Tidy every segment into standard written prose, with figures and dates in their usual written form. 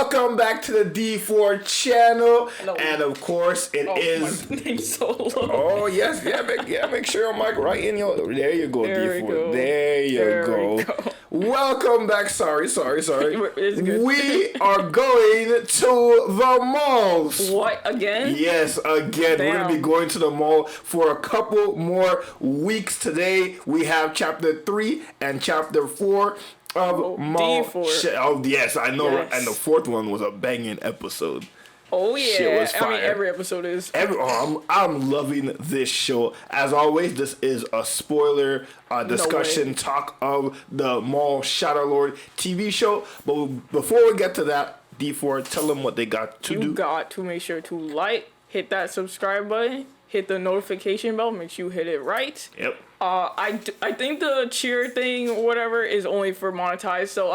Welcome back to the D4 channel. Hello. And of course, it is. My name's so low. Oh, yes. Make sure your mic right in your. There you go, There D4. we go. There you go. Welcome back. Sorry. It's good. We are going to the malls. What, again? Yes, again. We're going to be going to the mall for a couple more weeks. Today, we have chapter 3 and chapter 4 of Maul. D4. Oh, yes, I know. Yes. And the fourth one was a banging episode. Oh, yeah. Shit was fire. I mean, every episode is. I'm loving this show. As always, this is a spoiler discussion talk of the Maul Shadow Lord TV show. But before we get to that, D4, tell them what they got to do. You got to make sure to like, hit that subscribe button, hit the notification bell, make sure you hit it right. Yep. I think the cheer thing, whatever, is only for monetized. So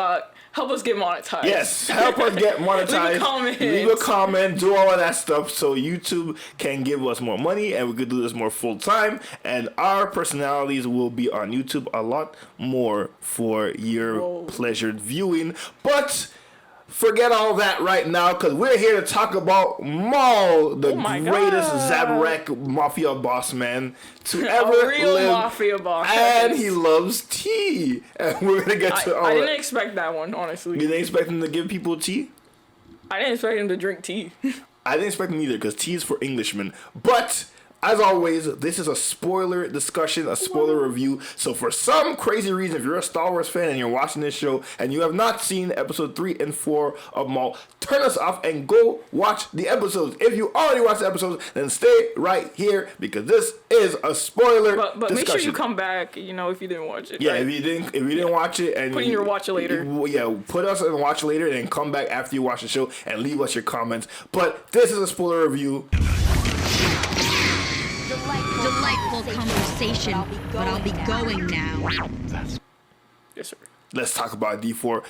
help us get monetized. Yes, help us get monetized. Leave a comment, do all of that stuff so YouTube can give us more money and we could do this more full time. And our personalities will be on YouTube a lot more for your pleasured viewing. But forget all that right now because we're here to talk about Maul, the greatest Zabrak mafia boss man to ever live. Mafia boss. And he loves tea. And we're going to get to all I didn't expect that one, honestly. You didn't expect him to give people tea? I didn't expect him to drink tea. I didn't expect him either because tea is for Englishmen. But as always, this is a spoiler discussion, a spoiler review. So for some crazy reason, if you're a Star Wars fan and you're watching this show and you have not seen episode 3 and 4 of Maul, turn us off and go watch the episodes. If you already watched the episodes, then stay right here because this is a spoiler but discussion. Make sure you come back, if you didn't watch it. Yeah, right? if you didn't watch it and put in your watch it later. Yeah, put us in watch it later and then come back after you watch the show and leave us your comments. But this is a spoiler review. Delightful conversation, but I'll be going now. Yes, sir. Let's talk about D4.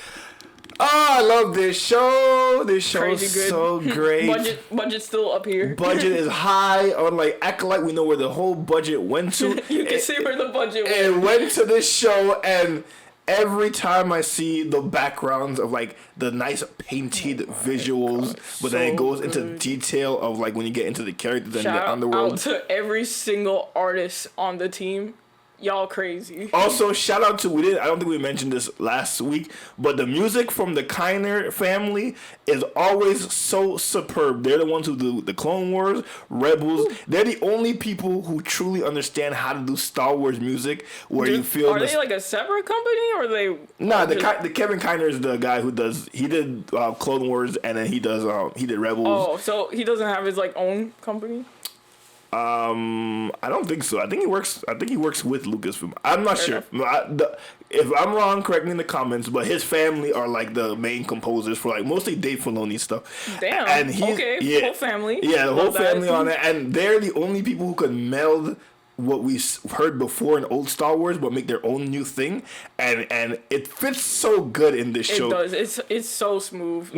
I love this show. This show is so great. Budget's still up here. Budget is high. On like Acolyte, we know where the whole budget went to. You can see where the budget went. It went to this show, and every time I see the backgrounds of like the nice painted visuals, but then it goes into detail of like when you get into the characters and the underworld. Shout out to every single artist on the team. Y'all crazy. Also, shout out to, I don't think we mentioned this last week, but the music from the Kiner family is always so superb. They're the ones who do the Clone Wars, Rebels. They're the only people who truly understand how to do Star Wars music where you feel... Are they like a separate company or are they... Nah, the Kevin Kiner is the guy who does... He did Clone Wars and then he did Rebels. Oh, so he doesn't have his like own company? I don't think so. I think he works with Lucasfilm. I'm not sure. If I'm wrong, correct me in the comments. But his family are like the main composers for like mostly Dave Filoni stuff. Damn. And Whole family. Yeah, the whole family on it, and they're the only people who could meld what we heard before in old Star Wars, but make their own new thing, and it fits so good in this show. It does. It's so smooth.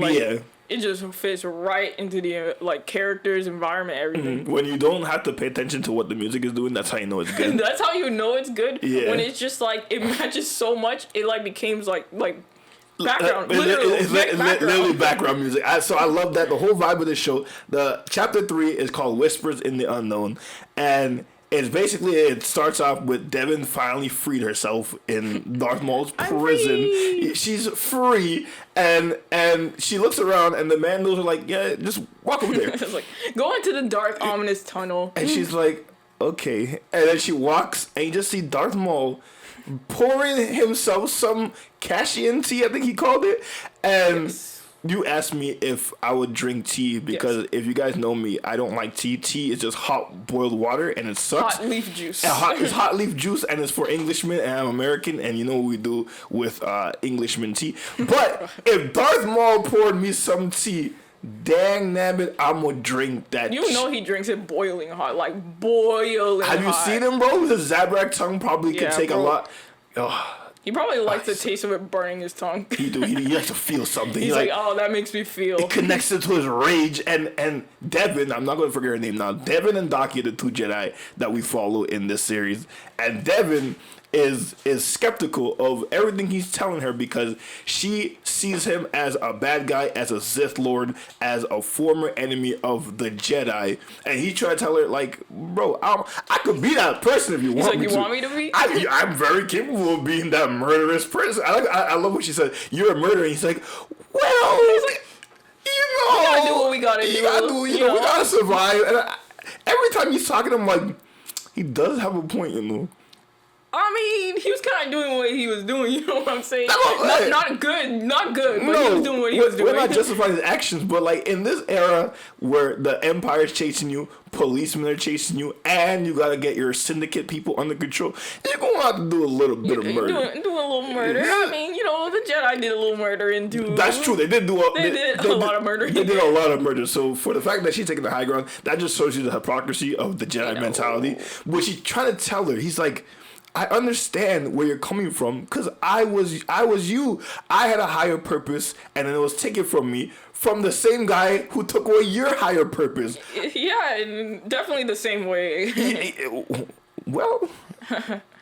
It just fits right into the characters, environment, everything. When you don't have to pay attention to what the music is doing, that's how you know it's good. That's how you know it's good. Yeah. When it's just it matches so much, it becomes background. Literally background music. So I love that. The whole vibe of this show. The chapter 3 is called Whispers in the Unknown, and it's basically, it starts off with Devon finally freed herself in Darth Maul's prison. She's free, and she looks around, and the Mandos are like, yeah, just walk over there. It's like, go into the dark, ominous tunnel. And she's like, okay. And then she walks, and you just see Darth Maul pouring himself some Cashian tea, I think he called it, and... Yes. You asked me if I would drink tea because if you guys know me, I don't like tea. Tea is just hot boiled water and it sucks. Hot leaf juice. It's hot leaf juice and it's for Englishmen and I'm American and you know what we do with Englishman tea. But if Darth Maul poured me some tea, dang nabbit, I'm gonna drink that. You know he drinks it boiling hot, boiling hot. Have you seen him, bro? His Zabrak tongue probably could take a lot. He probably likes the taste of it burning his tongue. He has to feel something. He's like, oh, that makes me feel. It connects it to his rage. And Devon, I'm not going to forget her name now. Devon and Daki are the two Jedi that we follow in this series. And Devon is skeptical of everything he's telling her because she sees him as a bad guy, as a Sith Lord, as a former enemy of the Jedi, and he tried to tell her like, bro, I could be that person if you want me to. You want me to be? I'm very capable of being that murderous person. I love what she said. You're a murderer. And he's like, well, he's like, you know, we gotta do what we gotta do. You know, we gotta survive. And every time he's talking, I'm like, he does have a point, you know. I mean, he was kind of doing what he was doing, you know what I'm saying? Not good, but he was doing what he was doing. We're not justifying his actions, but like in this era where the Empire's chasing you, policemen are chasing you, and you gotta get your syndicate people under control, you're gonna have to do a little bit of murder. Doing a little murder. I mean, you know, the Jedi did a little murdering too. That's true. They did do a lot of murder. They did a lot of murder. So for the fact that she's taking the high ground, that just shows you the hypocrisy of the Jedi mentality. Which he's trying to tell her. He's like, I understand where you're coming from because I was you. I had a higher purpose, and then it was taken from me from the same guy who took away your higher purpose. Yeah, definitely the same way. Well,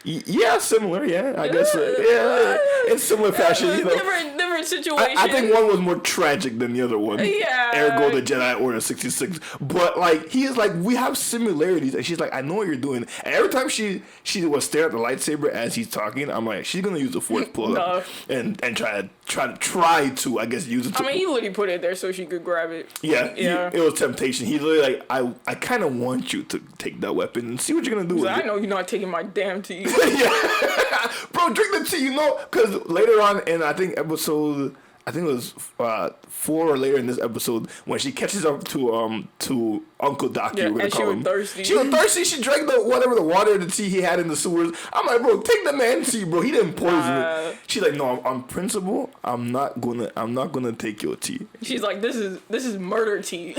yeah, similar. Yeah, I guess. In similar fashion. You know, different situation. I think one was more tragic than the other one. Yeah. Ergo, the Jedi Order 66. But like, he's like, we have similarities, and she's like, I know what you're doing. And every time she was staring at the lightsaber as he's talking, I'm like, she's gonna use the Force pull up and try to I guess use it. I mean, he literally put it there so she could grab it. Yeah. It was temptation. He's literally like, I kind of want you to take that weapon and see what you're gonna do with it. I know you're not taking my damn tea. Yeah. Bro, drink the tea, you know, because later on in I think it was 4 or later in this episode when she catches up to Uncle Doc, and she was thirsty. She was thirsty. She drank the water, the tea he had in the sewers. I'm like, bro, take the man's tea, bro. He didn't poison it. She's like, no, on principle, I'm not gonna take your tea. She's like, this is murder tea.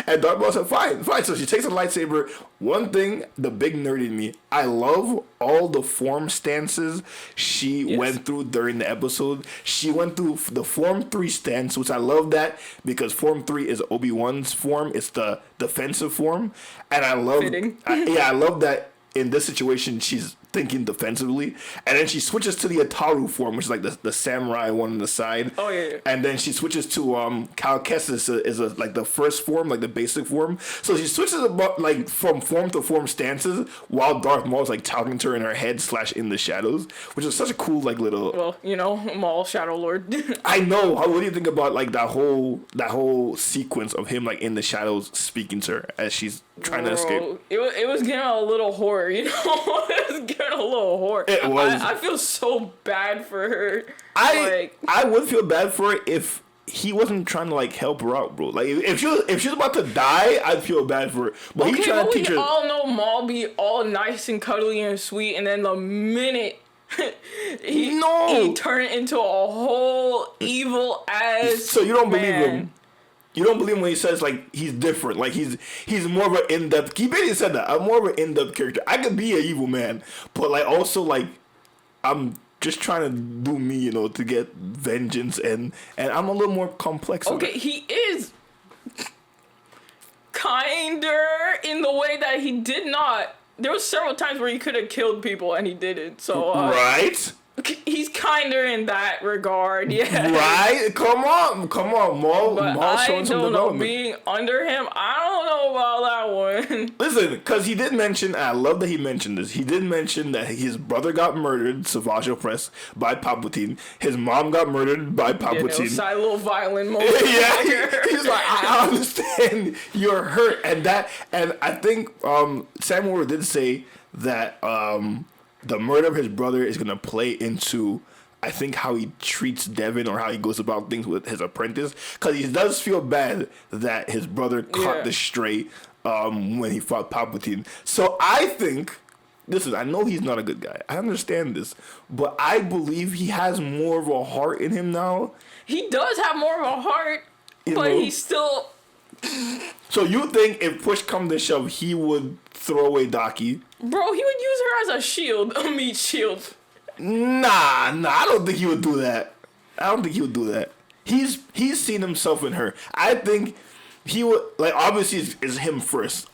And Darth Maul said, fine. So she takes a lightsaber. One thing, the big nerd in me, I love all the form stances she went through during the episode. She went through the Form 3 stance, which I love that because Form 3 is Obi-Wan's form. It's the defensive form. And I love I love that in this situation she's thinking defensively, and then she switches to the Ataru form, which is like the samurai one on the side. Oh yeah. And then she switches to Cal Kestis is like the first form, like the basic form. So she switches about like from form to form stances while Darth Maul's like talking to her in her head / in the shadows, which is such a cool like little. Well, you know, Maul Shadow Lord. I know. What do you think about like that whole sequence of him like in the shadows speaking to her as she's trying to escape? It was getting a little horror, you know. It was getting a little horror. It was. I feel so bad for her. I would feel bad for her if he wasn't trying to like help her out, bro. Like if she was about to die, I'd feel bad for her. But he's trying to teach her. We all know Maul be all nice and cuddly and sweet, and then the minute he turned into a whole evil ass. So you don't believe him? You don't believe him when he says like he's different, like he's more of an in-depth. He basically said that I'm more of an in-depth character. I could be an evil man, but like also like I'm just trying to do me, you know, to get vengeance, and I'm a little more complex. Okay, he is kinder in the way that he did not. There was several times where he could have killed people and he didn't. So right. He's kinder in that regard, yeah. Right? Come on, Maul. But Maul's showing some development. Being under him, I don't know about that one. Listen, because he did mention, and I love that he mentioned this, he did mention that his brother got murdered, Savage Opress, by Palpatine. His mom got murdered by Palpatine. Yeah, a little violent moment. Yeah, he's like, I understand you're hurt. And I think Samuel did say that the murder of his brother is going to play into, I think, how he treats Devon or how he goes about things with his apprentice. Because he does feel bad that his brother caught the stray when he fought Palpatine. So I think, listen, I know he's not a good guy. I understand this. But I believe he has more of a heart in him now. He does have more of a heart, but he's still... So you think if push come to shove, he would throw away Daki? Bro, he would use her as a shield, a meat shield. Nah, I don't think he would do that. He's seen himself in her. I think he would, like, obviously it's him first.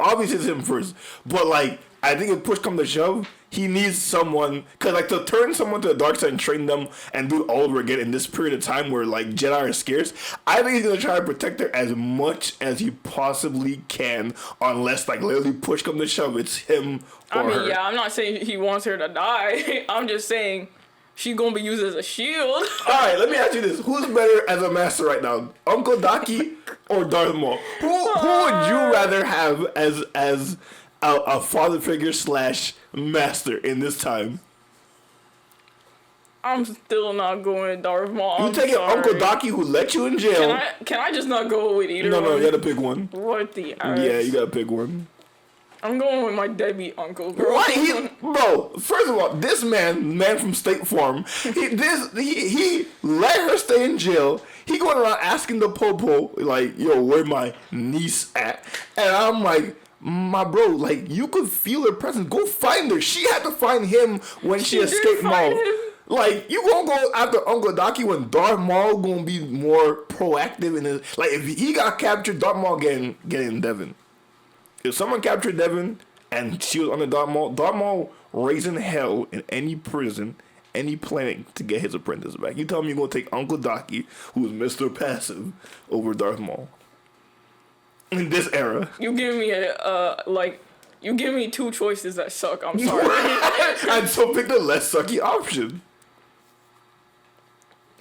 But like, I think if push come to shove, he needs someone, because like to turn someone to the dark side and train them and do it all over again in this period of time where like Jedi are scarce, I think he's gonna try to protect her as much as he possibly can, unless like literally push come to shove, it's him or her. Yeah, I'm not saying he wants her to die. I'm just saying she's gonna be used as a shield. Alright, let me ask you this. Who's better as a master right now? Uncle Daki or Darth Maul? Who would you rather have as a father figure / master in this time? I'm still not going with Darth Maul. You taking Uncle Daki who let you in jail? Can I just not go with either? No, you gotta pick one. What the ass? Yeah, you gotta pick one. I'm going with my deadbeat uncle, bro. What? Bro, first of all, this man from State Farm, he let her stay in jail. He going around asking the popo, like, yo, where my niece at? And I'm like, my bro, like, you could feel her presence. Go find her. She had to find him when she escaped Maul. Like, you gonna go after Uncle Daki when Darth Maul gonna be more proactive in his... Like, if he got captured, Darth Maul getting Devon. If someone captured Devon and she was under Darth Maul raising hell in any prison, any planet to get his apprentice back. You tell me you're going to take Uncle Daki, who is Mr. Passive, over Darth Maul. In this era. You give me you give me two choices that suck. I'm sorry. And so pick the less sucky option.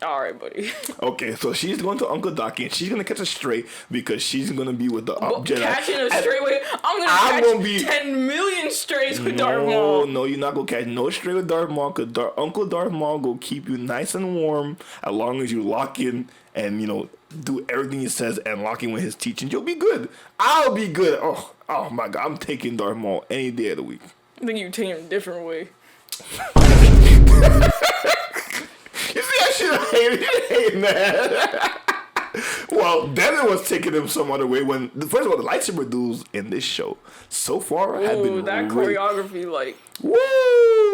All right, buddy. Okay, so she's going to Uncle Daki, and she's going to catch a stray because she's going to be with the Jedi. Catching a stray with... I'm going to catch 10 million strays with Darth Maul. No, you're not going to catch no stray with Darth Maul because Uncle Darth Maul will keep you nice and warm as long as you lock in and, you know, do everything he says and lock in with his teaching. You'll be good. I'll be good. Oh my God. I'm taking Darth Maul any day of the week. I think you take him a different way. You see, I should have hated that. Well, Devon was taking him some other way when, first of all, the lightsaber duels in this show so far have been that choreography, like... Woo!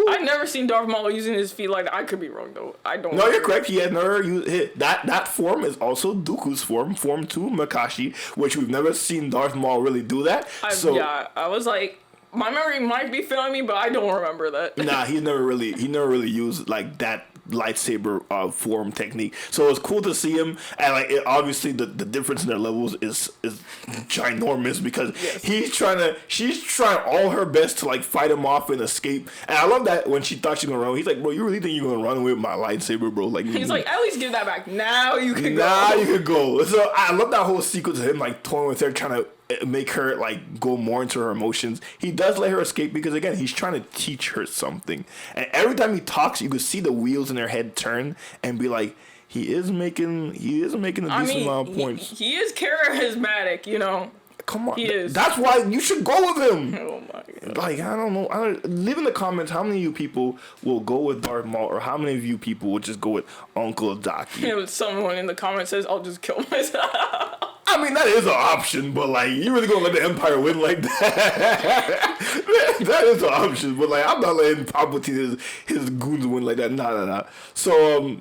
I've never seen Darth Maul using his feet like that. I could be wrong, though. I don't know. No, you're correct. He had never used... That form is also Dooku's form 2, Makashi, which we've never seen Darth Maul really do that. I was like... My memory might be failing me, but I don't remember that. Nah, he never really used like that lightsaber form technique. So it was cool to see him, and like obviously the difference in their levels is ginormous because she's trying all her best to like fight him off and escape. And I love that when she thought she was gonna run, he's like, bro, you really think you're gonna run with my lightsaber, bro? Like he's like, at least give that back. Now you can go. Now you can go. So I love that whole sequence of him like toying with her, trying to make her like go more into her emotions. He does let her escape because again he's trying to teach her something, and every time he talks you can see the wheels in her head turn and be like, he is making a decent amount of points. He is charismatic, you know. Come on, he is. That's why you should go with him. Oh my God. Like I don't know. Leave in the comments how many of you people will go with Darth Maul, or how many of you people will just go with Uncle Daki. You know, someone in the comments says, "I'll just kill myself." I mean, that is an option, but like, you really gonna let the Empire win like that? That is an option, but like, I'm not letting Palpatine his goons win like that. Nah. So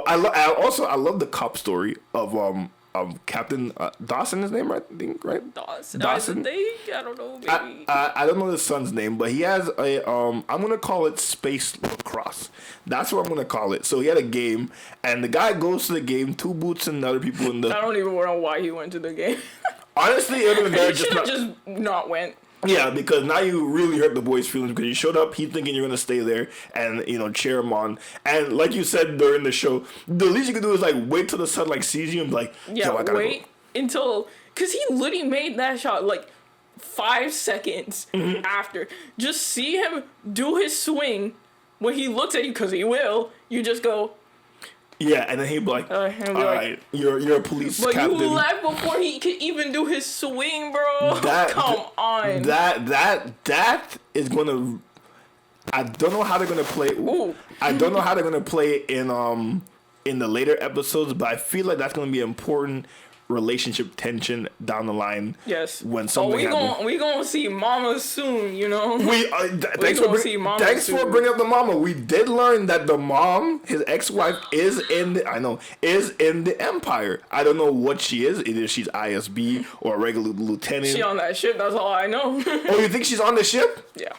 I love the cop story of Captain Dawson, his name, I think, right? Dawson. I don't know, maybe. I don't know his son's name, but he has a I'm gonna call it Space Lacrosse. That's what I'm gonna call it. So he had a game, and the guy goes to the game, Two Boots and other people in the. I don't even know why he went to the game. Honestly, it would have been just not went. Yeah, because now you really hurt the boy's feelings because you showed up, he's thinking you're going to stay there and, you know, cheer him on. And like you said during the show, the least you can do is, like, wait till the sun, like, sees you and be like, yeah, I gotta wait until... Because he literally made that shot, like, 5 seconds after. Just see him do his swing. When he looks at you, because he will, you just go... Yeah, and then he'd be like, all right, you're a police captain. But you left before he could even do his swing, bro. Come on. That is going to... I don't know how they're going to play... Ooh. I don't know how they're going to play it in the later episodes, but I feel like that's going to be important relationship tension down the line. Yes. When something happens. We gonna see Mama soon, you know. Thanks for bringing up the Mama. We did learn that the mom, his ex-wife, is in the Empire. I don't know what she is. Either she's ISB or a regular lieutenant. She on that ship. That's all I know. Oh, you think she's on the ship? Yeah,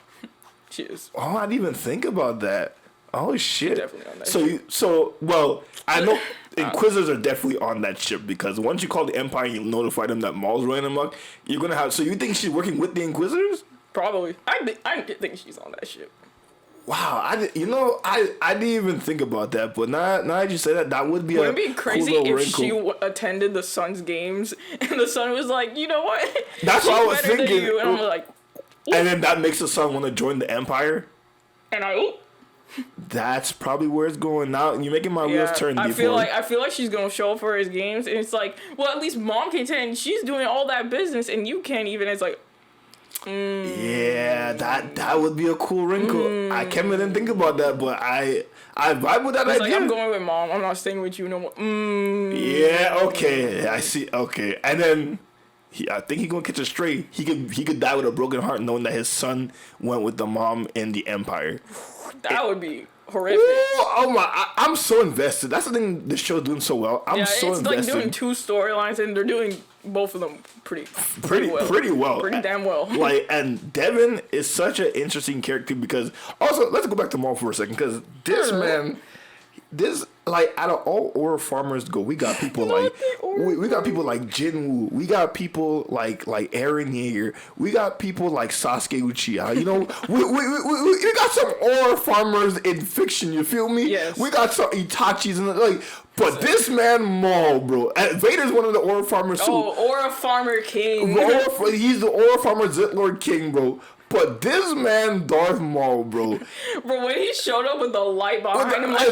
she is. Oh, I didn't even think about that. Oh shit. Definitely on that ship. Well, I know Inquisitors are definitely on that ship because once you call the Empire and you notify them that Maul's running amok, you're gonna have. So you think she's working with the Inquisitors? Probably. I think she's on that ship. Wow, I didn't even think about that, but now that you say that, that would be Wouldn't it be crazy if she attended the Sun's games and the Sun was like, you know what? That's what I was thinking. And I'm like, ooh. And then that makes the Sun want to join the Empire. And I. That's probably where it's going now. You're making my wheels turn. I feel like she's gonna show up for his games, and it's like, well, at least Mom can attend. She's doing all that business, and you can't even. It's like, yeah, that would be a cool wrinkle. I can't even think about that, but I vibe with that idea. Like, I'm going with Mom. I'm not staying with you no more. Yeah, okay, I see. Okay, and then. I think he's gonna catch a stray. He could die with a broken heart knowing that his son went with the mom in the Empire. That would be horrific. Oh my! I'm so invested. That's the thing. The show's doing so well. I'm so invested. It's like doing two storylines, and they're doing both of them pretty well. Pretty damn well. Like, and Devon is such an interesting character because also let's go back to Maul for a second because this man. This like out of all Aura farmers go, we got people like we got people like Jinwoo, we got people like Eren Yeager, we got people like Sasuke Uchiha. You know, we got some Aura farmers in fiction. You feel me? Yes. We got some Itachis and like, but this man Maul, bro, Vader's one of the Aura farmers too. Oh, Aura Farmer King. He's the Aura Farmer Zitlord King, bro. But this man, Darth Maul, bro. Bro, when he showed up with the light behind him, like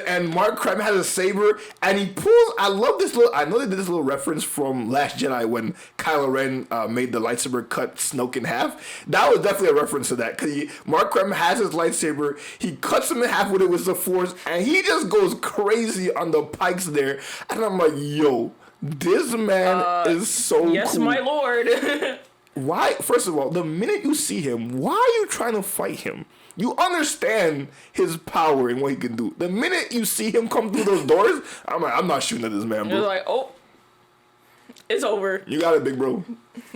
and Mark Krem has a saber, and he pulls. I love this little. I know they did this little reference from Last Jedi when Kylo Ren made the lightsaber cut Snoke in half. That was definitely a reference to that because Mark Krem has his lightsaber. He cuts him in half with it with the Force, and he just goes crazy on the pikes there. And I'm like, yo, this man is so yes, cool. my lord. Why? First of all, the minute you see him, why are you trying to fight him? You understand his power and what he can do. The minute you see him come through those doors, I'm like, I'm not shooting at this man, bro. You're like, oh, it's over. You got it, big bro.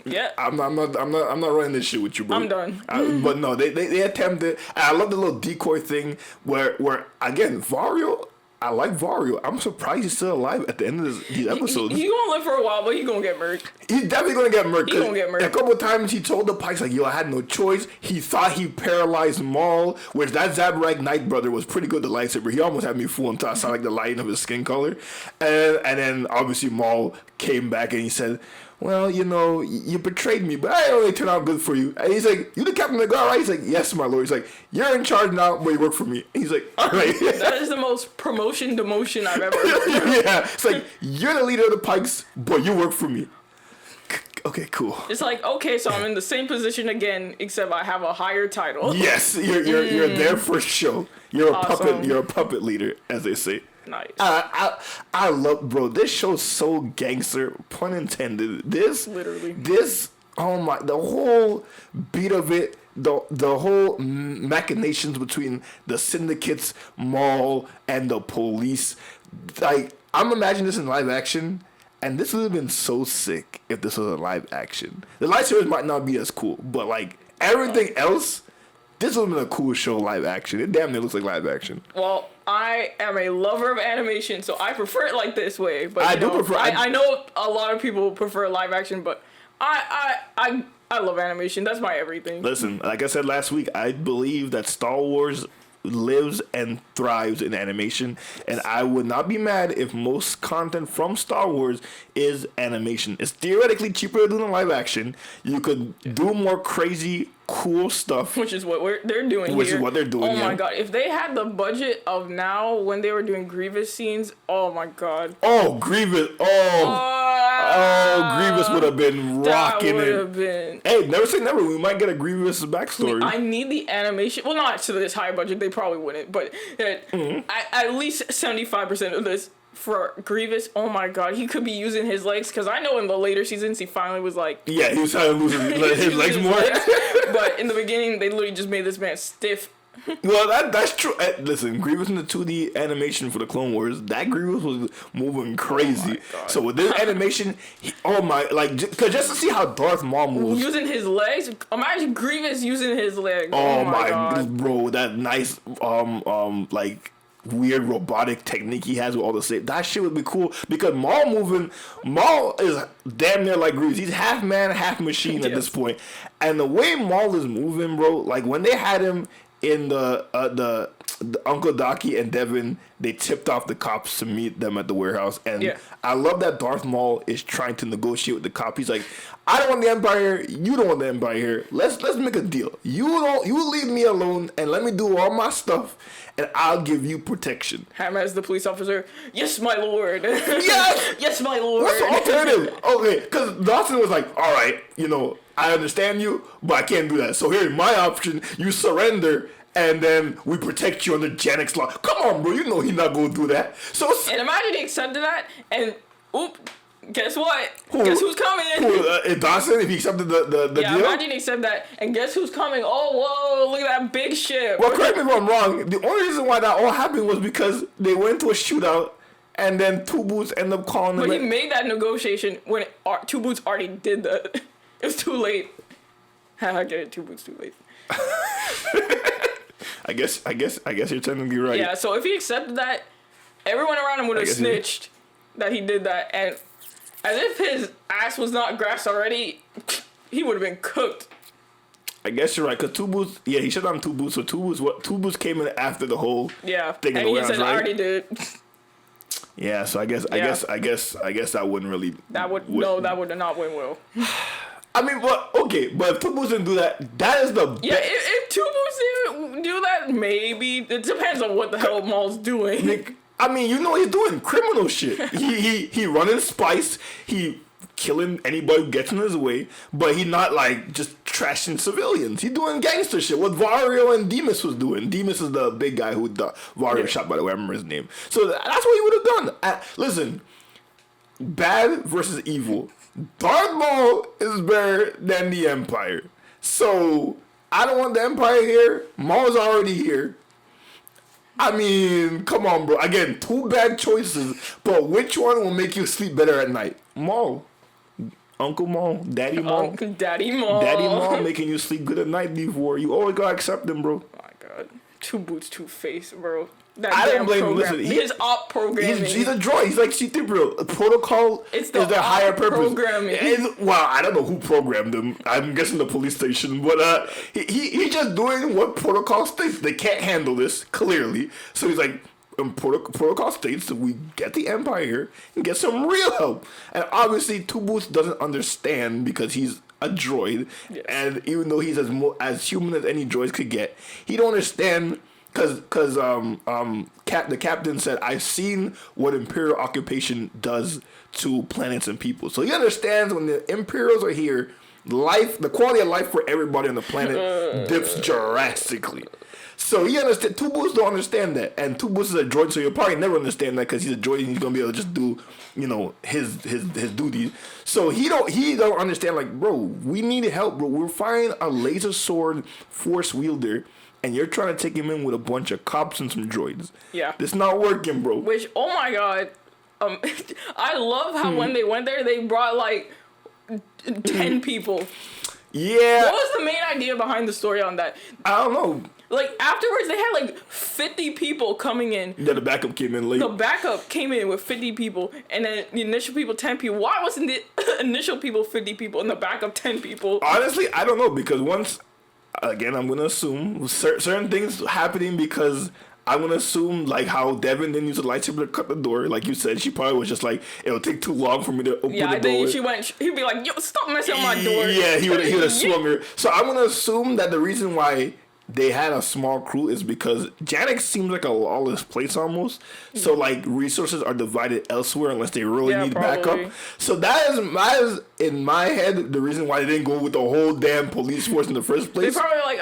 Yeah. I'm not running this shit with you, bro. I'm done. But no, they attempted. I love the little decoy thing where again, Vario. I like Vario. I'm surprised he's still alive at the end of these episodes. He's gonna live for a while, but he's gonna get murked. He's definitely gonna get murked. He's gonna get murked. A couple of times he told the Pikes like, "Yo, I had no choice." He thought he paralyzed Maul, which that Zabrak Knight brother was pretty good. The lightsaber, he almost had me fooled until I saw like the lighting of his skin color, and then obviously Maul came back and he said, well, you know, you betrayed me, but I only turned out good for you. And he's like, you the captain of the guard, right? He's like, yes, my lord. He's like, you're in charge now, but you work for me. And he's like, all right. That is the most promotion demotion I've ever heard. Yeah, it's like, you're the leader of the Pikes, but you work for me. Okay, cool. It's like, okay, so I'm in the same position again, except I have a higher title. Yes, you're there for show. You're a awesome. puppet. You're a puppet leader, as they say. Nice. I love, bro. This show's so gangster, pun intended. Oh my, the whole beat of it, the whole machinations between the syndicates, Maul, and the police. Like, I'm imagining this in live action, and this would have been so sick if this was a live action. The lightsabers might not be as cool, but like everything else, this would have been a cool show live action. It damn near looks like live action. Well, I am a lover of animation, so I prefer it like this way. But I know a lot of people prefer live action, but I love animation. That's my everything. Listen, like I said last week, I believe that Star Wars lives and thrives in animation, and I would not be mad if most content from Star Wars is animation. It's theoretically cheaper to do than live action. You could do more crazy, cool stuff, which is what they're doing. Oh my god! If they had the budget of now when they were doing Grievous scenes, oh my god. Oh, Grievous! Grievous would have been rocking it. Hey, never say never. We might get a Grievous backstory. I need the animation. Well, not to this high budget. They probably wouldn't, but at least 75% of this for Grievous, oh my god, he could be using his legs, because I know in the later seasons he finally was like... Yeah, he was trying to lose his legs more. But in the beginning, they literally just made this man stiff. Well, that's true. Listen, Grievous in the 2D animation for the Clone Wars, that Grievous was moving crazy. Oh so with this animation, because just to see how Darth Maul moves, using his legs. Imagine Grievous using his legs. Oh my god, bro, that nice like weird robotic technique he has with all the same. That shit would be cool because Maul is damn near like Grievous. He's half man, half machine at this point. And the way Maul is moving, bro, like when they had him in the Uncle Docky and Devon, they tipped off the cops to meet them at the warehouse, and I love that Darth Maul is trying to negotiate with the cop. He's like, I don't want the Empire here, you don't want the Empire here. Let's make a deal. You leave me alone and let me do all my stuff, and I'll give you protection. Ham as the police officer, yes, my lord. Yes, yes, my lord. What's the alternative? Okay, because Dawson was like, all right, I understand you, but I can't do that. So here's my option. You surrender, and then we protect you under Janix law. Come on, bro. You know he's not going to do that. So and imagine he accepted that, and guess what? Guess who's coming? Dawson, if he accepted the deal? Yeah, imagine he said that, and guess who's coming? Oh, whoa, look at that big ship. Well, correct me if I'm wrong. The only reason why that all happened was because they went to a shootout, and then Two Boots ended up calling them. But he made that negotiation when Two Boots already did that. It was too late. I get it. Two Boots too late. I guess you're technically right. Yeah. So if he accepted that, everyone around him would have snitched that he did that, and as if his ass was not grass already, he would have been cooked. I guess you're right, cause Two Boots, he shut down Two Boots. So Two Boots came in after the whole thing. And he said, "I already did." Yeah. So I guess that wouldn't really. That would not win well. I mean, but if Two Boots didn't do that, that is the if Two Boots didn't do that, maybe it depends on what the hell Maul's doing. I mean, he's doing criminal shit. he running spice. He killing anybody who gets in his way, but he not like just trashing civilians. He doing gangster shit. What Vario and Demas was doing. Demas is the big guy who Vario shot, by the way. I remember his name. So that's what he would have done. Listen, bad versus evil. Darth Maul is better than the Empire. So I don't want the Empire here. Maul's already here. I mean, come on, bro. Again, two bad choices, but which one will make you sleep better at night? Maul. Uncle Maul. Daddy Maul. Daddy Maul. Daddy Maul making you sleep good at night before. You always gotta accept him, bro. Oh my god. Two Boots, Two Face, bro. I don't blame him. Listen, his op programming. He's a droid. He's like C-3PO. Protocol is their higher purpose. Well, I don't know who programmed him. I'm guessing the police station. But he's just doing what protocol states. They can't handle this, clearly. So he's like, protocol states that we get the Empire here and get some real help. And obviously, Two Boots doesn't understand because he's a droid. Yes. And even though he's as human as any droids could get, he don't understand. Because the captain said, I've seen what Imperial occupation does to planets and people. So he understands when the Imperials are here, the quality of life for everybody on the planet dips drastically. So he understands. Two Boots don't understand that. And Two Boots is a droid, so you'll probably never understand that because he's a droid and he's going to be able to just do, his duties. So he don't understand, like, bro, we need help, bro. We're fighting a laser sword force wielder. And you're trying to take him in with a bunch of cops and some droids. Yeah. It's not working, bro. Which, oh my god. I love how when they went there, they brought like 10 people. Yeah. What was the main idea behind the story on that? I don't know. Like, afterwards, they had like 50 people coming in. Yeah, the backup came in late. The backup came in with 50 people, and then the initial people, 10 people. Why wasn't the initial people 50 people and the backup 10 people? Honestly, I don't know, because once... Again, I'm going to assume certain things happening because I'm going to assume like how Devon didn't use a lightsaber to cut the door. Like you said, she probably was just like, it'll take too long for me to open the door. Yeah, I think he'd be like, yo, stop messing with my door. Yeah, he would have swung her. So I'm going to assume that the reason why they had a small crew is because Janix seems like a lawless place almost. So like resources are divided elsewhere unless they really need backup. So that is in my head the reason why they didn't go with the whole damn police force in the first place. They probably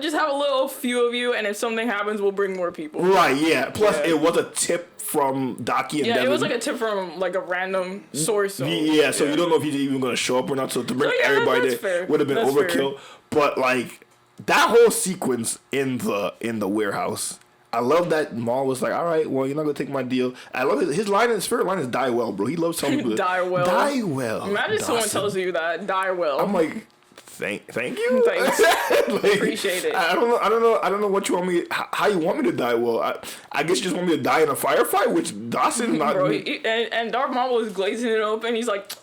just have a little few of you, and if something happens, we'll bring more people. Right? Yeah. Plus, it was a tip from Daki and Devon. Yeah, it was like a tip from like a random source. So, you don't know if he's even gonna show up or not. So to bring everybody there would have been overkill. Fair. But like that whole sequence in the warehouse. I love that Maul was like, all right, well, you're not gonna take my deal. I love his favorite line is die well, bro. He loves telling people die well. Die well. Imagine someone tells you that, die well. I'm like, thank you. Thanks. Like, appreciate it. I don't know what you want me how you want me to die well. I guess you just want me to die in a firefight, which Dawson not bro, and Darth Maul was glazing it open. He's like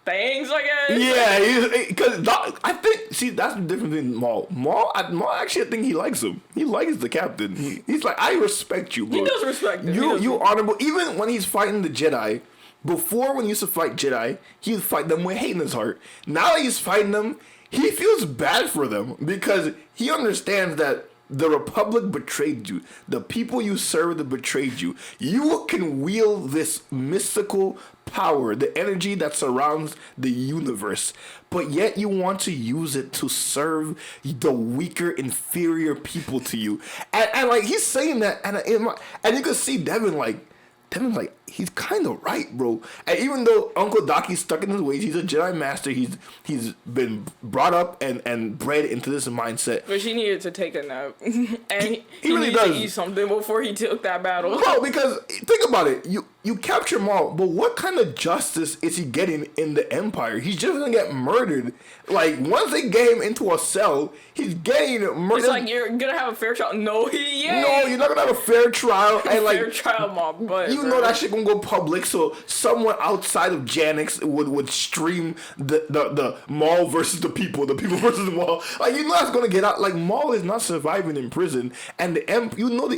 thanks, I guess. Yeah, because I think that's the difference between Maul. Maul, actually, I think he likes him. He likes the captain. He's like, I respect you, bro. He does respect him. You honorable. Even when he's fighting the Jedi, before when he used to fight Jedi, he would fight them with hate in his heart. Now that he's fighting them, he feels bad for them because he understands that the Republic betrayed you. The people you serve betrayed you. You can wield this mystical power, the energy that surrounds the universe, but yet you want to use it to serve the weaker, inferior people to you. And like he's saying that, and you can see Devin's like, he's kind of right, bro. And even though Uncle Daki's stuck in his ways, he's a Jedi master. He's been brought up and bred into this mindset. But he needed to take a nap, and he really needed does. to eat something before he took that battle. No, because think about it. You capture Maul, but what kind of justice is he getting in the Empire? He's just gonna get murdered. Like once they get him into a cell, he's getting murdered. It's like you're gonna have a fair trial. No, you're not gonna have a fair trial. And like fair trial, Mom. But you know that shit gonna go public, so someone outside of Janix would stream the Maul versus the people versus the Maul. Like you know that's gonna get out. Like Maul is not surviving in prison, and the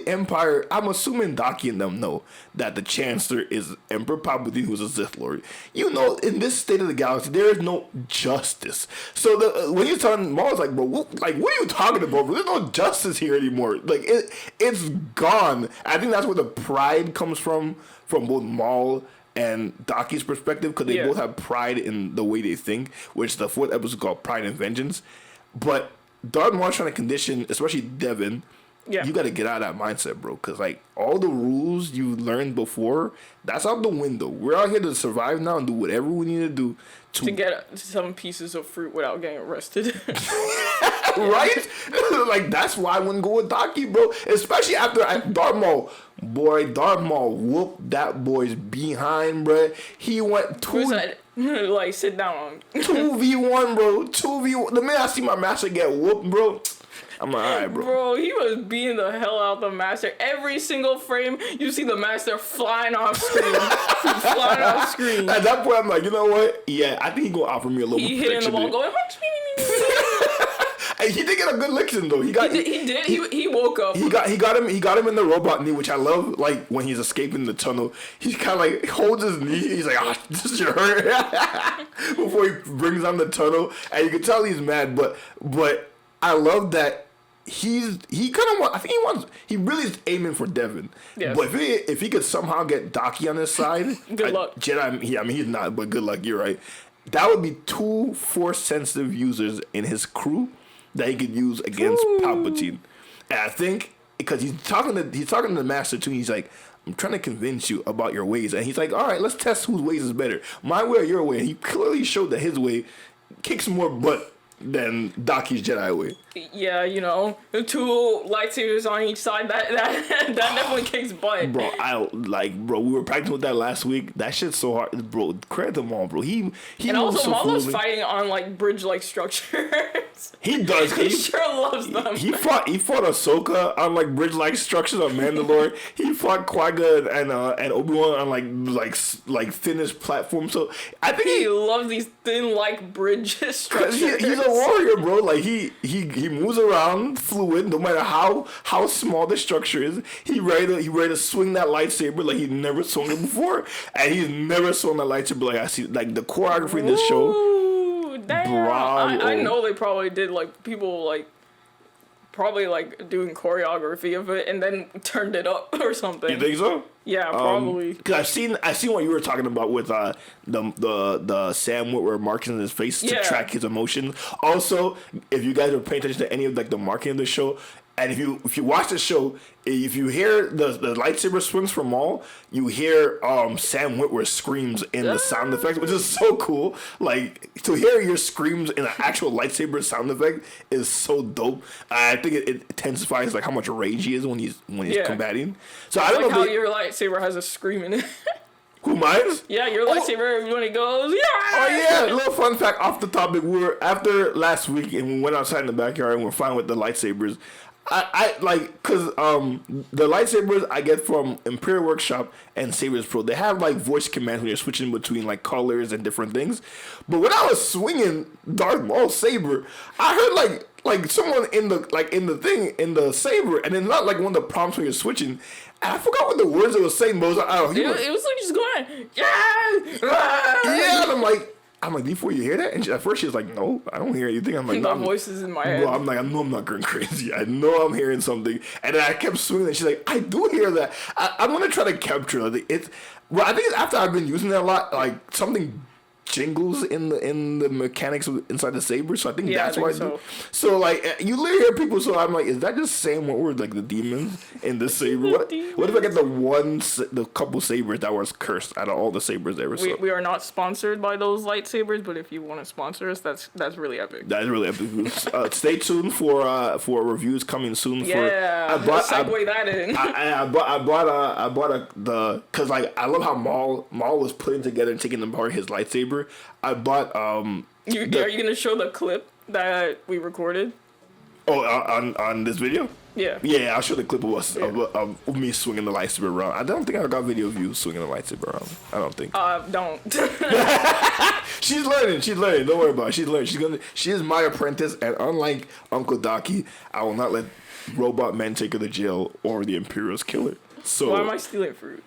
Empire. I'm assuming Daki and them know that the Chancellor is Emperor Palpatine, who's a Sith Lord. You know, in this state of the galaxy, there is no justice. So when you're telling Maul, it's like, bro, what are you talking about? Bro? There's no justice here anymore. Like it's gone. I think that's where the pride comes from both Maul and Daki's perspective, because they both have pride in the way they think, which the fourth episode is called Pride and Vengeance. But Darth Maul's trying to condition, especially Devon. Yeah. You got to get out of that mindset, bro, because like all the rules you learned before, that's out the window. We're out here to survive now and do whatever we need to do to get some pieces of fruit without getting arrested. Right? Like that's why I wouldn't go with Daki, bro. Especially after Darth Maul. Boy, Darth Maul whooped that boy's behind, bro. He went like sit down. 2v1, bro. 2v1. The minute I see my master get whooped, bro, I'm like, all right, bro. Bro, he was beating the hell out of the master. Every single frame, you see the master flying off screen. Flying off screen. At that point, I'm like, you know what? Yeah, I think he's going to offer me a little more protection. He hit in the wall going, Hey, he did get a good licking though. He did. He woke up. He got him in the robot knee, which I love. Like when he's escaping the tunnel, he kind of like holds his knee. He's like, "Ah, this should hurt." Before he brings on the tunnel, and you can tell he's mad. But I love that he kind of he really is aiming for Devon. Yes. But if he could somehow get Daki on his side, good luck. Jedi. He's not, but good luck. You're right. That would be 2 Force-sensitive users in his crew that he could use against Palpatine. And I think because he's talking to the master too. He's like, I'm trying to convince you about your ways, and he's like, all right, let's test whose ways is better, my way or your way. And he clearly showed that his way kicks more butt than Daki's Jedi way. Yeah, you know, 2 lightsabers on each side. That definitely kicks butt. Bro, we were practicing with that last week. That shit's so hard, bro. Credit to Maul, bro. He and also Maul was fighting on like bridge-like structures. He does. He sure loves them. He fought Ahsoka on like bridge-like structures on Mandalore. He fought Qui-Gon and Obi-Wan on like thinnest platforms. So I think he loves these thin like bridge structures. He's a warrior, bro. Like he moves around fluid, no matter how small the structure is. He ready to swing that lightsaber like he never swung it before, and he's never swung that lightsaber like I see. Like the choreography in this show, damn. I know they probably did like people like probably like doing choreography of it and then turned it up or something. You think so? Yeah, probably. Cause I've seen what you were talking about with the Sam Witwer marking his face to track his emotions. Also, if you guys are paying attention to any of like the marking of the show, And if you watch the show, if you hear the lightsaber swings from Maul, you hear Sam Witwer screams in the sound effects, which is so cool. Like, to hear your screams in an actual lightsaber sound effect is so dope. I think it intensifies like how much rage he is when he's combating. So I don't know how your lightsaber has a scream in it. Who, mine? Yeah, your lightsaber when it goes. Yeah. Oh yeah, a little fun fact off the topic. After last week and we went outside in the backyard and we're fine with the lightsabers. I like, cause the lightsabers I get from Imperial Workshop and Sabers Pro, they have like voice commands when you're switching between like colors and different things. But when I was swinging Darth Maul's saber, I heard like someone in the saber, and then not like one of the prompts when you're switching. And I forgot what the words it was saying, but it was like, it was like just going, yeah, and I'm like, before you hear that? And at first she was like, no, I don't hear anything. I'm like, no. The voices in my head. Well, I'm like, I know I'm not going crazy. I know I'm hearing something. And then I kept swinging and she's like, I do hear that. I'm going to try to capture it. I think it's after I've been using it a lot, like something jingles in the mechanics inside the saber, so I think that's why I do. So like you literally hear people, so I'm like, is that just saying what were like the demons in the saber? What if I get the couple sabers that was cursed out of all the sabers ever? We are not sponsored by those lightsabers, but if you want to sponsor us, that's really epic. That's really epic. Stay tuned for reviews coming soon. Segue that in. I bought because like I love how Maul was putting together and taking apart his lightsaber. I bought are you gonna show the clip that we recorded? Oh, on this video? Yeah. Yeah, I'll show the clip of us of me swinging the lightsaber around. I don't think I got video of you swinging the lightsaber around. I don't think. Don't. She's learning. Don't worry about it. She's learning. She is my apprentice, and unlike Uncle Docky, I will not let robot men take her to jail or the Imperials kill her. So why am I stealing fruit?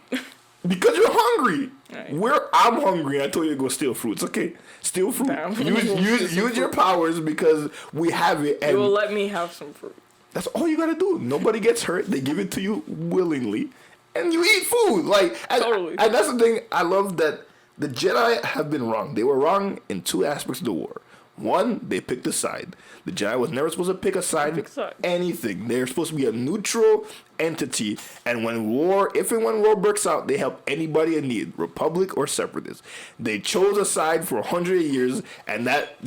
Because you're hungry. Right. I'm hungry. I told you to go steal fruit. It's okay. Steal fruit. Damn. Use your powers because we have it. And you will let me have some fruit. That's all you gotta do. Nobody gets hurt. They give it to you willingly, and you eat food. Totally. And that's the thing. I love that the Jedi have been wrong. They were wrong in two aspects of the war. One, they picked a side. The Jedi was never supposed to pick a side. Anything. They're supposed to be a neutral entity. And when war breaks out, they help anybody in need, Republic or Separatists. They chose a side for 100 years, and that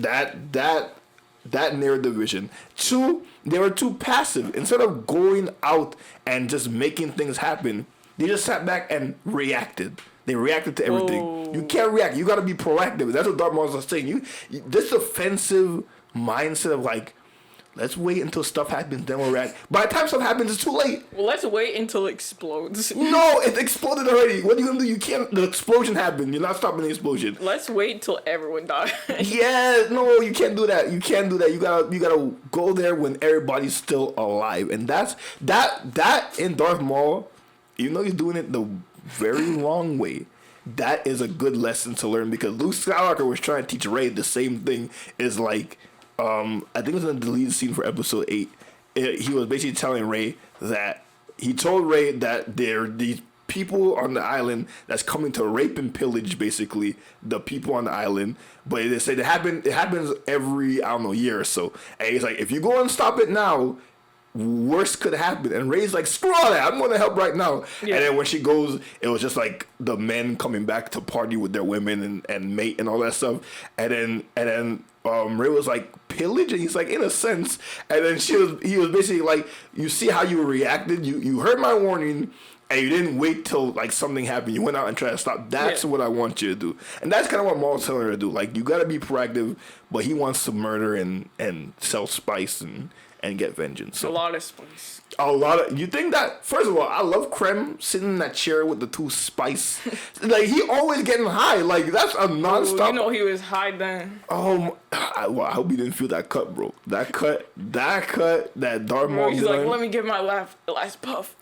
narrowed the vision. Two, they were too passive. Instead of going out and just making things happen, they just sat back and reacted. They reacted to everything. Oh. You can't react. You got to be proactive. That's what Darth Maul was saying. This offensive mindset of like, let's wait until stuff happens, then we'll react. By the time stuff happens, it's too late. Well, let's wait until it explodes. No, it exploded already. What are you gonna do? You can't. The explosion happened. You're not stopping the explosion. Let's wait until everyone dies. Yeah, no, you can't do that. You can't do that. You gotta go there when everybody's still alive, and that in Darth Maul, even though he's doing it the very wrong way, that is a good lesson to learn, because Luke Skywalker was trying to teach Rey the same thing. Is like, I think it was in the deleted scene for episode 8. He was basically telling Rey that he told Rey that there are these people on the island that's coming to rape and pillage basically the people on the island, but they say it happens every year or so, and he's like, if you go and stop it now, worse could happen. And Rey's like, screw all that, I'm gonna help right now. Yeah. And then when she goes, it was just like the men coming back to party with their women and mate and all that stuff. And then Rey was like, pillage? And he's like, in a sense. And then he was basically like, you see how you reacted? You heard my warning and you didn't wait till like something happened. You went out and tried to stop. That's what I want you to do. And that's kind of what Maul's telling her to do. Like, you gotta be proactive, but he wants to murder and sell spice and get vengeance. So, a lot of spice. You think that, first of all, I love Krem sitting in that chair with the two spice. Like, he always getting high. Like, that's a nonstop. You know he was high then. Oh, I hope he didn't feel that cut, bro. That cut, that Darth Maul. He's like, let me get my last puff.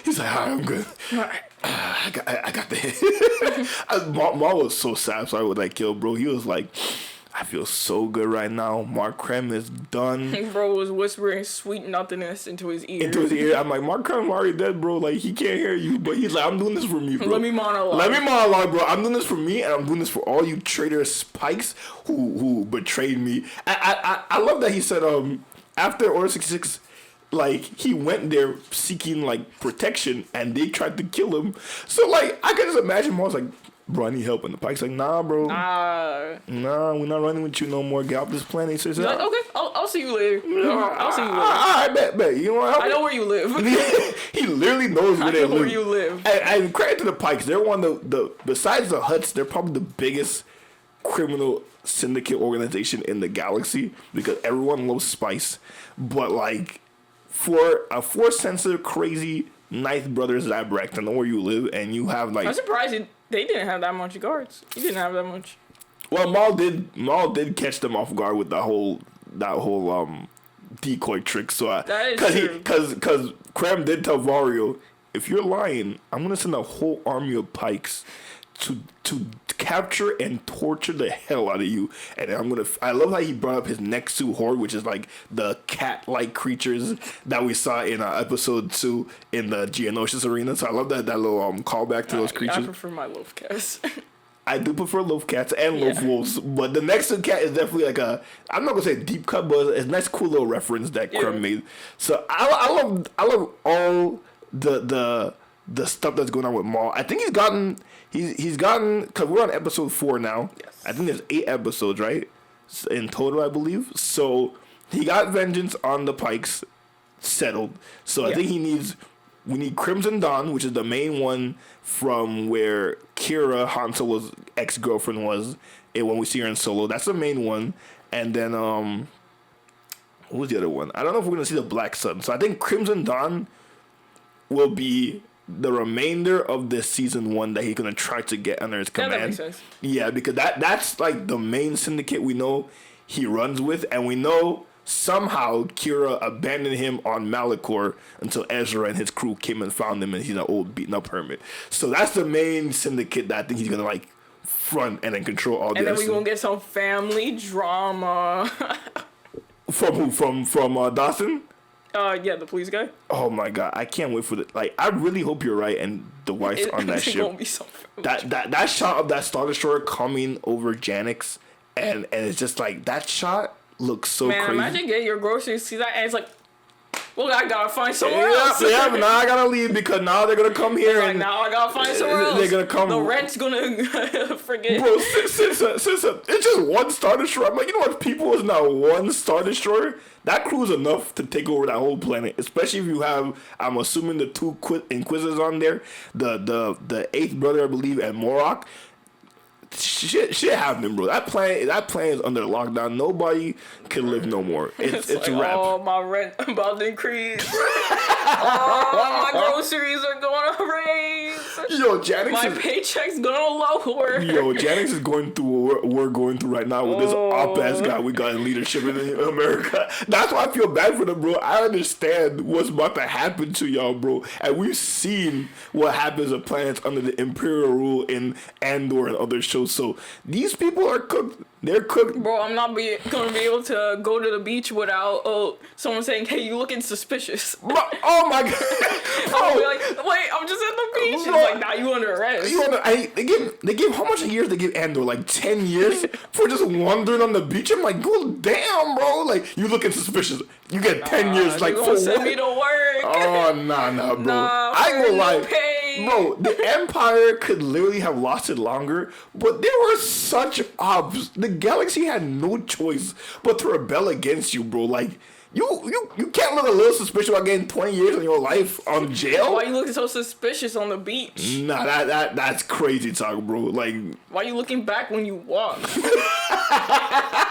He's like, I'm good. I got the hit. Maul was so satisfied with that kill, bro. He was like, I feel so good right now. Mark Krem is done. Bro was whispering sweet nothingness into his ear. I'm like, Mark Krem already dead, bro. Like, he can't hear you. But he's like, I'm doing this for me, bro. Let me monologue, bro. I'm doing this for me, and I'm doing this for all you traitorous Pikes who betrayed me. I love that he said, after Order 66, like, he went there seeking, like, protection, and they tried to kill him. So, like, I can just imagine Maul's like, bro, I need help. And the Pike's like, nah, bro. Nah, we're not running with you no more. Get off this planet. He says, like, okay, I'll see you later. I'll see you later. All right, bet. You know what? I know where you live. He literally knows where they live. Where you live. And credit to the Pikes. They're one of the besides the Hutts, they're probably the biggest criminal syndicate organization in the galaxy because everyone loves spice. But, like, for a force-sensitive, crazy Ninth Brothers Zabrak, I know where you live, and you have, like... I'm surprised they didn't have that much guards. He didn't have that much. Well, Maul did catch them off guard with that whole decoy trick. So that is true. Because Krem did tell Vario, if you're lying, I'm gonna send a whole army of Pikes to capture and torture the hell out of you. And I love how he brought up his Nexu Horde, which is like the cat-like creatures that we saw in episode 2 in the Geonosis arena. So I love that little callback to those creatures. I prefer my loaf cats. I do prefer loaf cats and loaf wolves, but the Nexu cat is definitely like I'm not gonna say deep cut, but it's a nice cool little reference that Krem made. So I love all the stuff that's going on with Maul. I think he's gotten because we're on episode 4 now. Yes. I think there's 8 episodes, right? In total, I believe. So he got vengeance on the Pikes settled. So I think we need Crimson Dawn, which is the main one from where Kira, Han Solo's ex-girlfriend, was when we see her in Solo. That's the main one. And then what was the other one? I don't know if we're gonna see the Black Sun. So I think Crimson Dawn will be the remainder of this season 1 that he's gonna try to get under his command. Yeah, that makes sense. Yeah, because that's like the main syndicate we know he runs with, and we know somehow Kira abandoned him on Malachor until Ezra and his crew came and found him, and he's an old beaten up hermit. So that's the main syndicate that I think he's gonna like front and then control all. And then we're gonna get some family drama. From who? From Dawson? Yeah, the police guy. Oh my god, I can't wait for the I really hope you're right and the wife's on that ship. Gonna be so that shot of that Star Destroyer coming over Janix and it's just like that shot looks so crazy. Imagine getting your groceries, see that, and it's like, well, I gotta find somewhere else. Yeah, but now I gotta leave because now they're gonna come here and now I gotta find somewhere else. They're gonna come. The rent's gonna forget. Bro, since it's just one Star Destroyer. I'm like, you know what? People is not one Star Destroyer. That crew is enough to take over that whole planet. Especially if you have, I'm assuming, the 2 Inquisitors on there, the 8th brother, I believe, and Morok. Shit happening, bro. That planet is under lockdown. Nobody can live no more. It's like, a wrap. Oh, my rent about to increase. Oh, my groceries are going to raise. Yo, Janix my paycheck's going to lower. Yo, Janix is going through what we're going through right now with this op-ass guy we got in leadership in America. That's why I feel bad for them, bro. I understand what's about to happen to y'all, bro. And we've seen what happens to planets under the Imperial rule in Andor and other shows. So these people are cooked. They're cooked. Bro, I'm not going to be able to go to the beach without someone saying, hey, you looking suspicious. Bro, oh my god. I'll be like, wait, I'm just at the beach. Bro, it's like, nah, you under arrest. They give how much years they give Andor? Like 10 years for just wandering on the beach? I'm like, go damn, bro. Like, you looking suspicious. You get 10 years. Like, for send what? me to work. Oh, nah, bro. I ain't gonna lie. Bro, the Empire could literally have lasted longer, but there were such ops. The galaxy had no choice but to rebel against you, bro. Like, you can't look a little suspicious about getting 20 years of your life on jail. Why you looking so suspicious on the beach? Nah, that's crazy talk, bro. Like, why you looking back when you walk?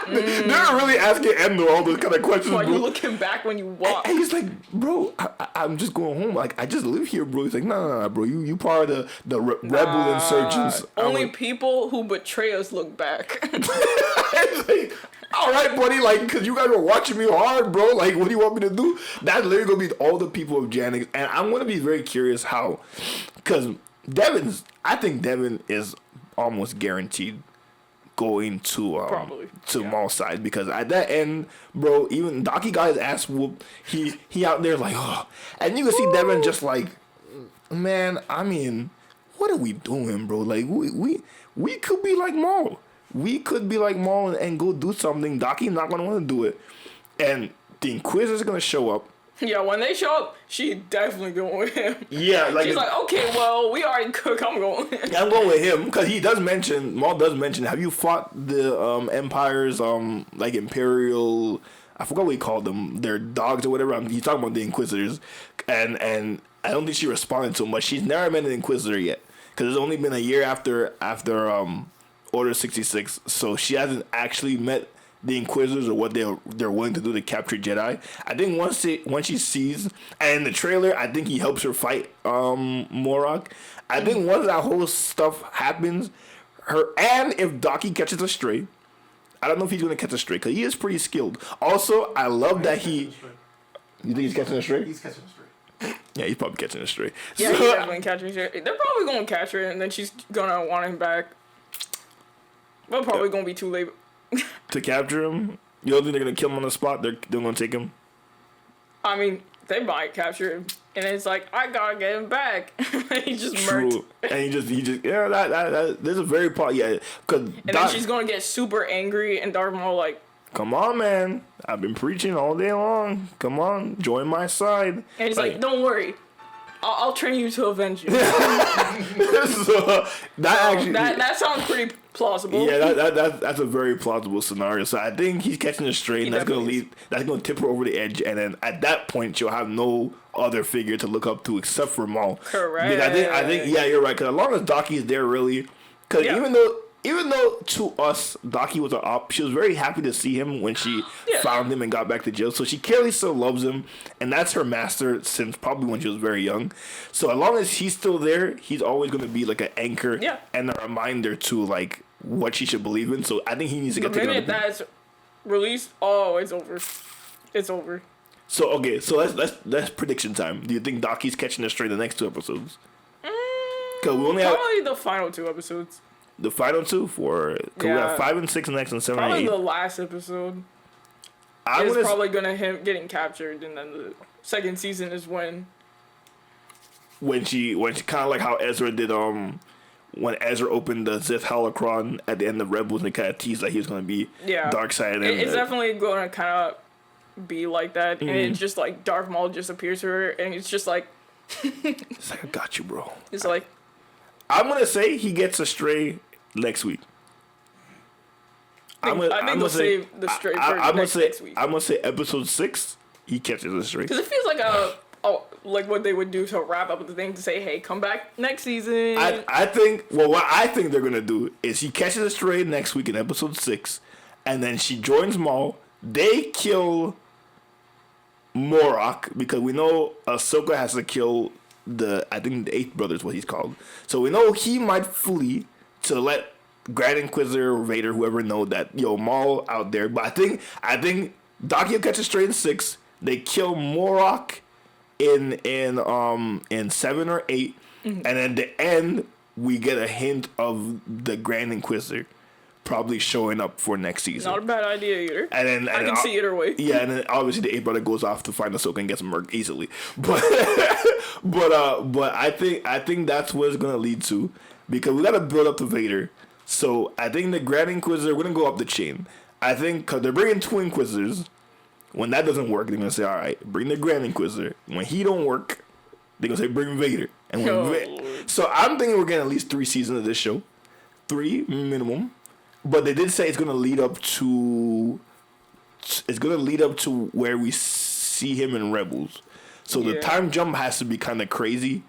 They're really asking Endor all those kind of questions, Why bro. you looking back when you walk? And he's like, bro, I'm just going home. Like, I just live here, bro. He's like, nah, bro. You part of the rebel insurgents. Only people who betray us look back. Like, all right, buddy. Like, because you guys were watching me hard, bro. Like, what do you want me to do? That's literally going to be all the people of Janix. And I'm going to be very curious how. Because I think Devon is almost guaranteed going to Maul's side, because at that end, bro, even Docky got his ass whooped. He out there like, oh, and you can see Devon just like, man, I mean, what are we doing, bro? Like we could be like Maul. We could be like Maul and go do something. Docky's not gonna want to do it, and the Inquisitor's gonna show up. Yeah, when they show up, she definitely going with him. Yeah, like she's like, okay, well, we already cook. I'm going. Yeah, I'm going with him because Maul does mention, have you fought the Empire's like Imperial? I forgot what he called them. Their dogs or whatever. He's talking about the Inquisitors, and I don't think she responded to him, but she's never met an Inquisitor yet because it's only been a year after Order 66, so she hasn't actually met the Inquisitors or what they're willing to do to capture Jedi. I think once she sees, and in the trailer, I think he helps her fight Morag. I think once that whole stuff happens, and if Docky catches a stray, I don't know if he's gonna catch a stray because he is pretty skilled. Also, I love that he. You think he's catching a stray? He's catching a stray. Yeah, he's probably catching a stray. Yeah, he's definitely catching a stray. They're probably gonna catch her, and then she's gonna want him back. But probably gonna be too late. To capture him? You don't think they're gonna kill him on the spot? They're gonna take him? I mean, they might capture him, and it's like, I gotta get him back. He just murked. And he just yeah, that there's a very and then she's gonna get super angry, and Darth Maul like, come on, man, I've been preaching all day long. Come on, join my side. And he's like, don't worry, I'll train you to avenge you. So, that sounds pretty plausible. Yeah, that's a very plausible scenario. So I think he's catching a stray, and that's gonna tip her over the edge, and then at that point she'll have no other figure to look up to except for Maul. Correct. Because I think yeah, you're right. Because as long as Docky is there, really, because even though to us Docky was an op, she was very happy to see him when she found him and got back to jail. So she clearly still loves him, and that's her master since probably when she was very young. So as long as he's still there, he's always going to be like an anchor and a reminder to like what she should believe in. So I think he needs to get the taken minute that's released, it's over. It's over. So okay, so let's prediction time. Do you think Docky's catching the stray the next 2 episodes? Because we only probably the final 2 episodes. The final 2 for we have 5 and 6 next and 7 probably and 8. The last episode is probably gonna him getting captured, and then the second season is when she kind of like how Ezra did when Ezra opened the Sith holocron at the end of Rebels, and they kind of teased that he was gonna be dark side. It's definitely gonna kind of be like that, and it's just like Darth Maul just appears to her, and it's just like it's like, I got you, bro. It's like I'm gonna say he gets a stray next week. I think they'll save the stray for next week. I'm gonna say episode 6, he catches a stray. Because it feels like like what they would do to wrap up the thing to say, hey, come back next season. I think what I think they're gonna do is he catches a stray next week in episode 6, and then she joins Maul. They kill Morag because we know Ahsoka has to kill the 8th brother is what he's called. So we know he might flee to let Grand Inquisitor or Vader, whoever, know that Maul out there. But I think Docky will catch a stray in 6. They kill Morag in 7 or 8, and at the end we get a hint of the Grand Inquisitor probably showing up for next season. Not a bad idea either. And I can see either way. Yeah, and then obviously the 8th brother goes off to find Ahsoka and gets murked easily. But I think that's what it's gonna lead to, because we gotta build up to Vader. So I think the Grand Inquisitor, we're gonna go up the chain. I think because they're bringing 2 Inquisitors. When that doesn't work, they're gonna say, all right, bring the Grand Inquisitor. When he don't work, they're gonna say bring Vader. And so I'm thinking we're getting at least 3 seasons of this show, 3 minimum. But they did say it's gonna lead up to where we see him in Rebels. So the time jump has to be kind of crazy.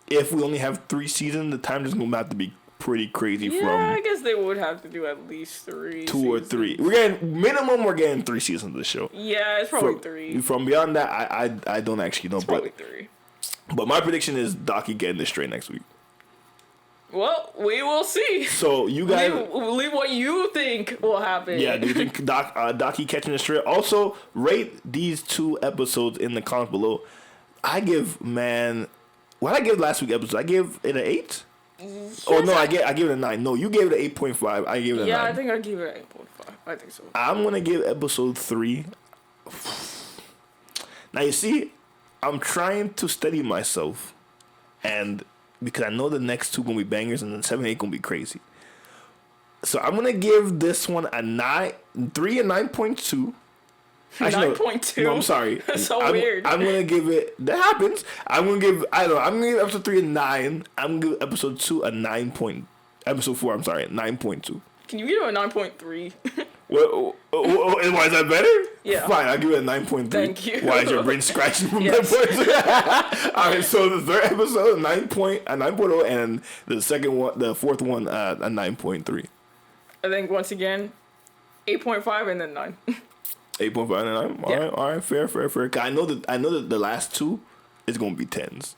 If we only have 3 seasons, the time is gonna have to be pretty crazy. I guess they would have to do at least 3 2 or 3. We're getting 3 seasons of the show. Yeah, it's probably 3. From beyond that, I don't actually know. It's probably 3. But my prediction is Docky getting this straight next week. Well, we will see. So you guys leave what you think will happen. Yeah, do you think Docky catching the straight? Also, rate these 2 episodes in the comments below. What I give last week's episode, I gave it an 8. Yes, Oh no, I give it a 9. No, you gave it an 8.5. I gave it a 9. Yeah, I think I gave it an 8.5. I think so. I'm gonna give episode 3. Now you see, I'm trying to steady myself, and because I know the next 2 gonna be bangers, and then 7 and 8 gonna be crazy. So I'm gonna give this one a 9, 3 and 9.2. 9.2. No, I'm sorry. That's so weird. I'm gonna give it. That happens. I'm gonna give episode 3 a 9. I'm gonna give episode 2 a 9 point. Episode 4. I'm sorry, 9.2. Can you give it a 9.3? Why is that better? Yeah. Fine, I'll give it a 9.3. Thank you. Why is your brain scratching from Yes. that point? All right, so the third episode, a 9.0, and the fourth one, a 9.3. I think once again, 8.5 and then 9. 8.5 and 9. All right, fair. I know that the last 2 is gonna be 10s.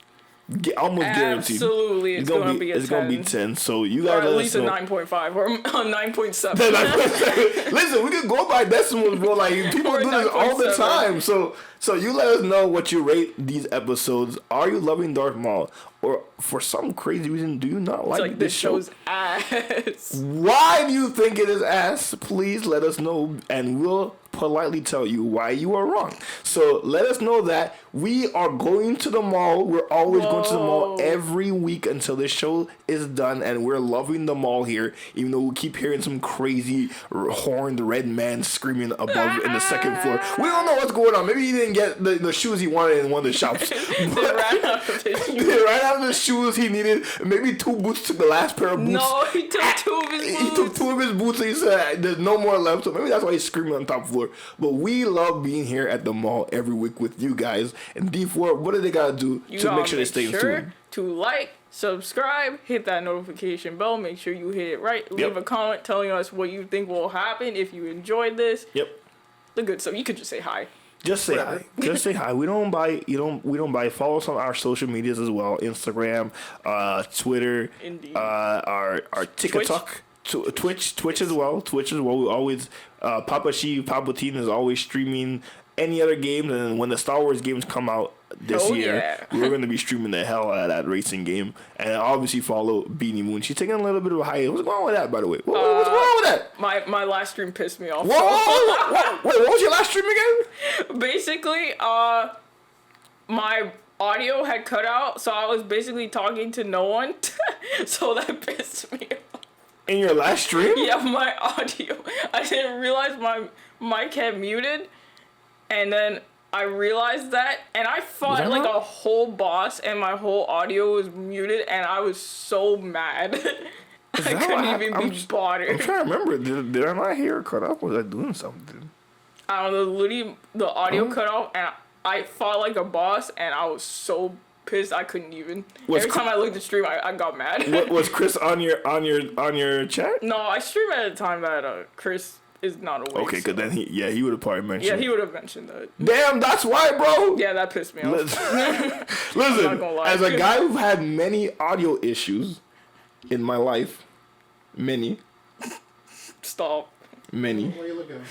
Almost guaranteed. Absolutely, it's gonna be a 10. It's gonna be 10. So you Or gotta at let least us a know. 9.5 or a 9.7. Listen, we can go by decimals, bro. Like people Or do this all the 9.7. time. So you let us know what you rate these episodes. Are you loving Darth Maul, or for some crazy reason do you not It's like this show? show's ass. Why do you think it is ass? Please let us know, and we'll politely tell you why you are wrong. So let us know that we are going to the mall. We're always going to the mall every week until this show is done, and we're loving the mall here, even though we keep hearing some crazy horned red man screaming above in the second floor. We don't know what's going on. Maybe he didn't get the shoes he wanted in one of the shops. They ran out of the shoes. They ran out of the shoes he needed. Maybe 2 boots took the last pair of boots. No, he took 2 of his boots. He took 2 of his boots and he said there's no more left. So maybe that's why he's screaming on top floor. But we love being here at the mall every week with you guys. And D4, what do they gotta do to make sure they stay in tune? To like, subscribe, hit that notification bell. Make sure you hit it right. Leave a comment telling us what you think will happen if you enjoyed this. Yep. The good stuff. You could just say hi. Just say hi. Just say hi. We don't buy. We don't buy. Follow us on our social medias as well: Instagram, Twitter, Indeed. Our TikTok, Twitch as well. Twitch as well. We always Papa Teen is always streaming any other games, and when the Star Wars games come out this year, we're going to be streaming the hell out of that racing game. And obviously follow Beanie Moon. She's taking a little bit of a hiatus. What's going on with that, by the way? What's going on with that? My last stream pissed me off. Whoa! Wait, what was your last stream again? Basically, my audio had cut out, so I was basically talking to no one. So that pissed me off. In your last stream? Yeah, my audio. I didn't realize my mic had muted, and then I realized that, and I fought like a whole boss, and my whole audio was muted, and I was so mad. I couldn't even be bothered. I'm trying to remember. Did I not hear it cut off? Was I doing something? I don't know. Literally, the audio cut off, and I fought like a boss, and I was so pissed I couldn't even. Every time I looked at the stream, I got mad. Was Chris on your chat? No, I stream at a time that Chris is not awake. Okay, because then he would have probably mentioned. Yeah, he would have mentioned that. Damn, that's why, bro. Yeah, that pissed me off. Listen, as a guy who had many audio issues in my life, Stop. Many. What are you looking at?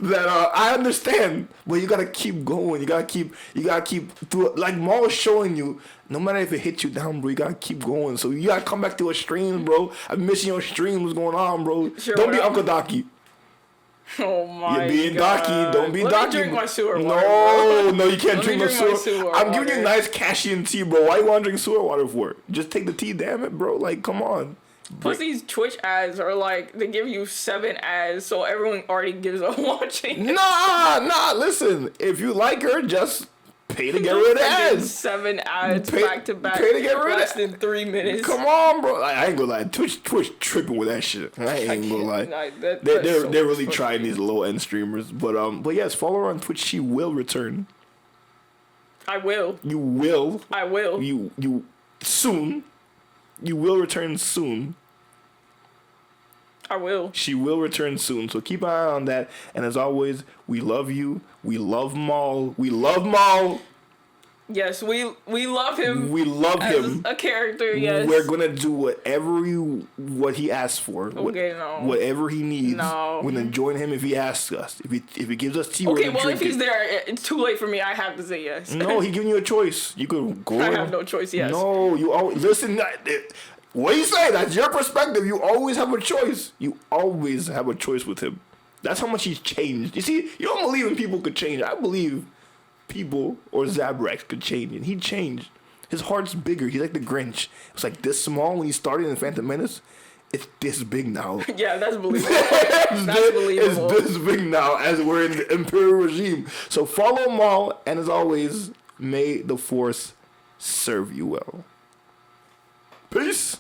that I understand, but you gotta keep going. You gotta keep through. Like Maul is showing you, no matter if it hits you down, bro, you gotta keep going. So you gotta come back to a stream, bro. I'm missing your stream. What's going on, bro? Sure, don't be Uncle Docky. Oh my You're being God. Docky. Don't be Let Docky. me drink my sewer water. No, you can't drink me no drink my sewer. sewer I'm giving you water. nice Cashian tea, bro. Why you want to drink sewer water for? Just take the tea, damn it, bro. Like, come on. Plus these Twitch ads are like, they give you 7 ads, so everyone already gives up watching. Nah, listen. If you like her, just pay to get rid of the ads. 7 ads Pay- back to back. pay to get rid of less that. than 3 minutes. Come on, bro. I ain't gonna lie. Twitch tripping with that shit. I ain't gonna lie. They're really trying these low end streamers. But yes, follow her on Twitch. She will return. I will. You will. I will. You soon. You will return soon. I will. She will return soon. So keep an eye on that. And as always, we love you. We love Maul. We love Maul. Yes, we love him. We love him. A character, yes. We're gonna do what he asks for. Okay, no. Whatever he needs. No. We're gonna join him if he asks us. If he gives us tea, okay, well, if he's there, it's too late for me. I have to say yes. No, he's giving you a choice. You could go. I have no choice, yes. No, you always... Listen, what do you say? That's your perspective. You always have a choice. You always have a choice with him. That's how much he's changed. You see, you don't believe in people could change. I believe people or Zabrak could change, and he changed. His heart's bigger. He's like the Grinch. It was like this small when he started in Phantom Menace. It's this big now. Yeah, that's believable. That's believable. It's this big now as we're in the Imperial regime. So follow Maul, and as always, may the Force serve you well. Peace.